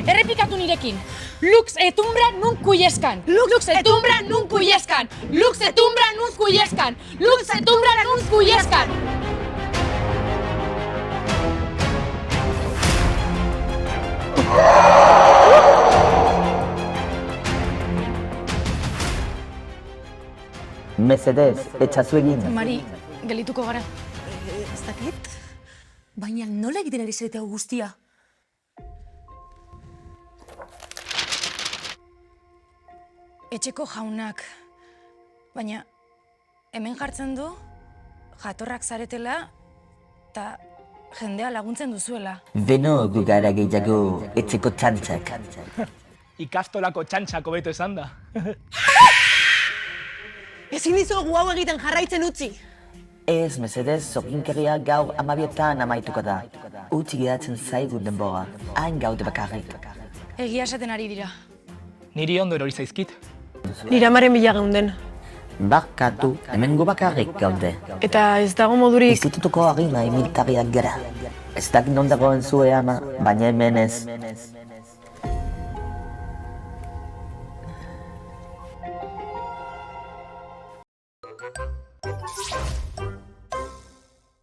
Errepikatu nirekin. Lux et umbra nun cuiescan. Lux et umbra nun cuiescan. Lux et umbra nun cuiescan. Lux et umbra nun cuiescan. Mesedez, etxazu egin. Mari, gelituko gara. Ez dakit, baina nola egiten ari zarete hau guztia? Etxeko jaunak. Baina, hemen jartzen du, jatorrak zaretela, eta jendea laguntzen duzuela. Beno gu gara gehiago etxeko txantxak. Ikastolako txantxako beto esan da. Ezin dizugu hau egiten jarraitzen utzi. Ez, mesedez, zokinkeria gaur 12 amaituko da. Utsi geratzen zaigu denbora, hain gaude bakarrik. Egia esaten ari dira. Niri ondo erori zaizkit. Nire amaren bila geunden. Barkatu, hemen gu bakarrik gaude. Eta ez dago modurik... Institutuko harina imiltariak gara. Ez dakit non dagoen zure ama, baina hemen ez.